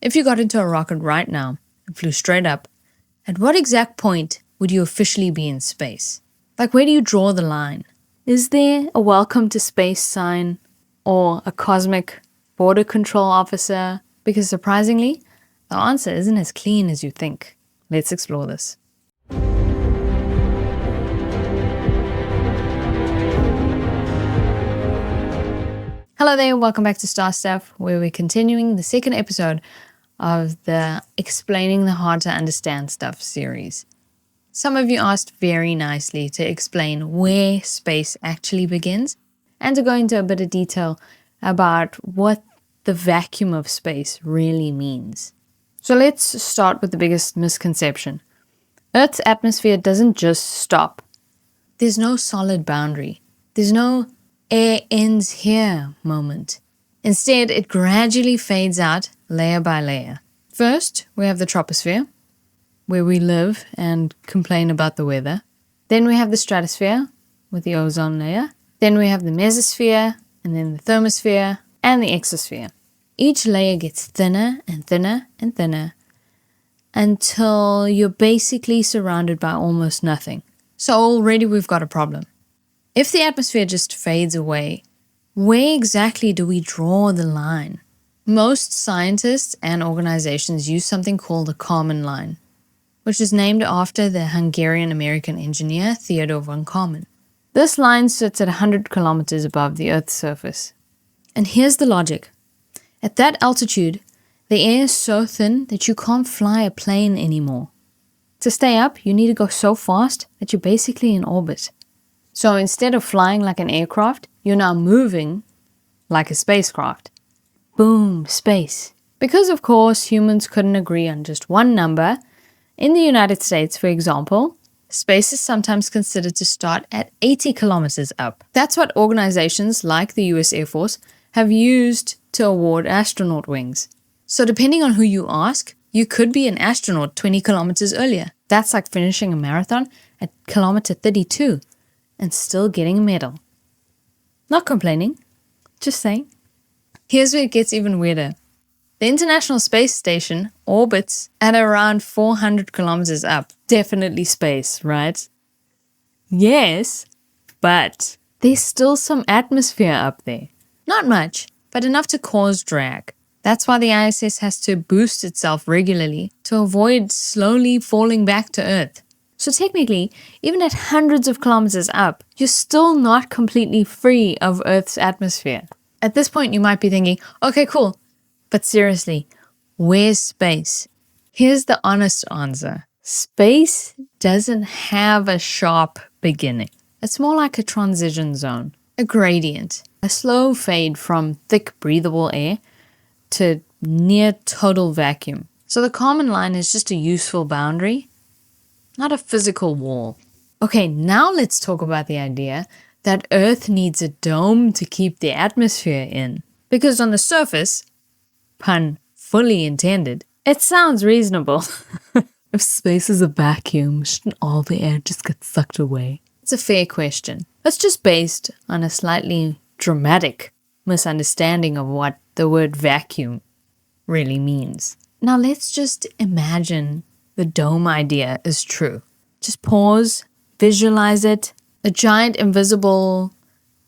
If you got into a rocket right now and flew straight up, at what exact point would you officially be in space? Like, where do you draw the line? Is there a welcome to space sign or a cosmic border control officer? Because surprisingly, the answer isn't as clean as you think. Let's explore this. Hello there, welcome back to Star Stuff, where we're continuing the second episode of the Explaining the Hard to Understand Stuff series. Some of you asked very nicely to explain where space actually begins and to go into a bit of detail about what the vacuum of space really means. So let's start with the biggest misconception. Earth's atmosphere doesn't just stop. There's no solid boundary. There's no air ends here moment. Instead, it gradually fades out layer by layer. First, we have the troposphere, where we live and complain about the weather. Then we have the stratosphere with the ozone layer. Then we have the mesosphere, and then the thermosphere, and the exosphere. Each layer gets thinner and thinner and thinner until you're basically surrounded by almost nothing. So already we've got a problem. If the atmosphere just fades away, where exactly do we draw the line? Most scientists and organizations use something called the Kármán Line, which is named after the Hungarian-American engineer Theodor von Kármán. This line sits at 100 kilometers above the Earth's surface. And here's the logic. At that altitude, the air is so thin that you can't fly a plane anymore. To stay up, you need to go so fast that you're basically in orbit. So instead of flying like an aircraft, you're now moving like a spacecraft. Boom, space. Because of course humans couldn't agree on just one number, in the United States, for example, space is sometimes considered to start at 80 kilometers up. That's what organizations like the US Air Force have used to award astronaut wings. So depending on who you ask, you could be an astronaut 20 kilometers earlier. That's like finishing a marathon at kilometer 32. And still getting a medal. Not complaining, just saying. Here's where it gets even weirder. The International Space Station orbits at around 400 kilometers up. Definitely space, right? Yes, but there's still some atmosphere up there. Not much, but enough to cause drag. That's why the ISS has to boost itself regularly to avoid slowly falling back to Earth. So technically, even at hundreds of kilometers up, you're still not completely free of Earth's atmosphere. At this point, you might be thinking, okay, cool. But seriously, where's space? Here's the honest answer. Space doesn't have a sharp beginning. It's more like a transition zone, a gradient, a slow fade from thick, breathable air to near total vacuum. So the Kármán Line is just a useful boundary, not a physical wall. Okay, now let's talk about the idea that Earth needs a dome to keep the atmosphere in. Because on the surface, pun fully intended, it sounds reasonable. If space is a vacuum, shouldn't all the air just get sucked away? It's a fair question. It's just based on a slightly dramatic misunderstanding of what the word vacuum really means. Now let's just imagine the dome idea is true. Just pause, visualize it. A giant, invisible,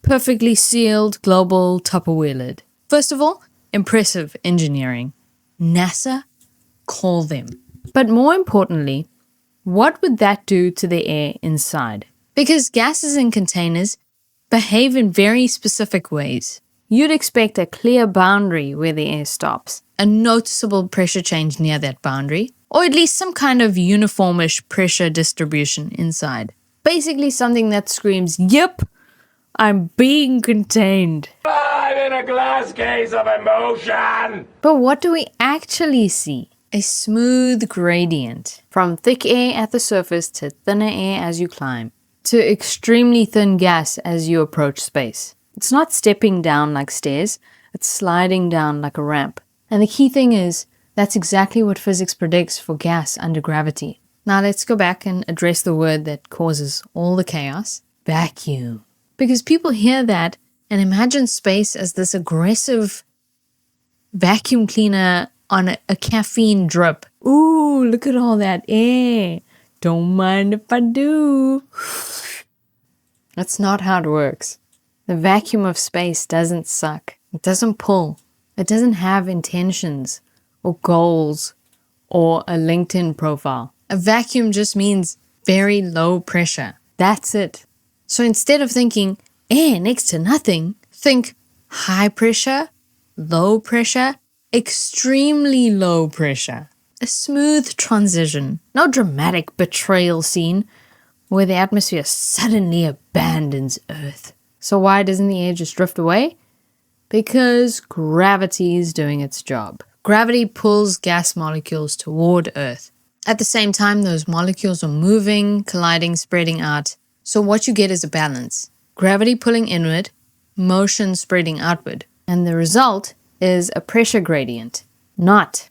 perfectly sealed global Tupperware lid. First of all, impressive engineering. NASA, call them. But more importantly, what would that do to the air inside? Because gases in containers behave in very specific ways. You'd expect a clear boundary where the air stops, a noticeable pressure change near that boundary, or at least some kind of uniformish pressure distribution inside. Basically something that screams, yep, I'm being contained. I'm in a glass case of emotion! But what do we actually see? A smooth gradient from thick air at the surface to thinner air as you climb, to extremely thin gas as you approach space. It's not stepping down like stairs, it's sliding down like a ramp. And the key thing is, that's exactly what physics predicts for gas under gravity. Now let's go back and address the word that causes all the chaos, vacuum. Because people hear that and imagine space as this aggressive vacuum cleaner on a caffeine drip. Ooh, look at all that air. Don't mind if I do. That's not how it works. The vacuum of space doesn't suck. It doesn't pull. It doesn't have intentions or goals or a LinkedIn profile. A vacuum just means very low pressure. That's it. So instead of thinking air next to nothing, think high pressure, low pressure, extremely low pressure. A smooth transition, no dramatic betrayal scene where the atmosphere suddenly abandons Earth. So why doesn't the air just drift away? Because gravity is doing its job. Gravity pulls gas molecules toward Earth. At the same time, those molecules are moving, colliding, spreading out. So what you get is a balance. Gravity pulling inward, motion spreading outward. And the result is a pressure gradient, not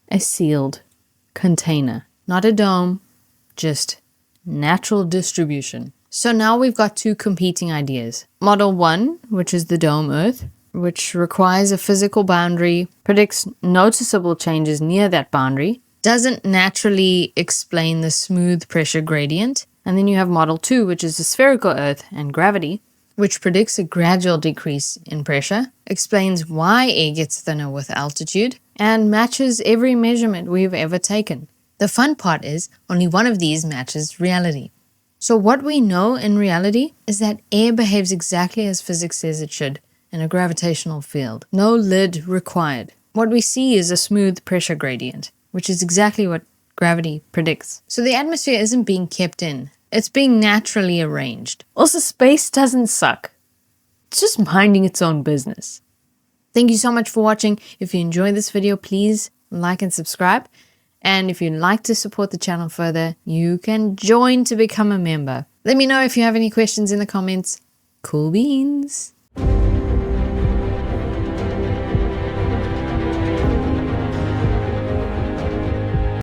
a sealed container. Not a dome, just natural distribution. So now we've got two competing ideas. Model 1, which is the dome Earth, which requires a physical boundary, predicts noticeable changes near that boundary, doesn't naturally explain the smooth pressure gradient. And then you have Model 2, which is the spherical Earth and gravity, which predicts a gradual decrease in pressure, explains why air gets thinner with altitude, and matches every measurement we've ever taken. The fun part is only one of these matches reality. So what we know in reality is that air behaves exactly as physics says it should in a gravitational field. No lid required. What we see is a smooth pressure gradient, which is exactly what gravity predicts. So the atmosphere isn't being kept in. It's being naturally arranged. Also, space doesn't suck. It's just minding its own business. Thank you so much for watching. If you enjoyed this video, please like and subscribe. And if you'd like to support the channel further, you can join to become a member. Let me know if you have any questions in the comments. Cool beans.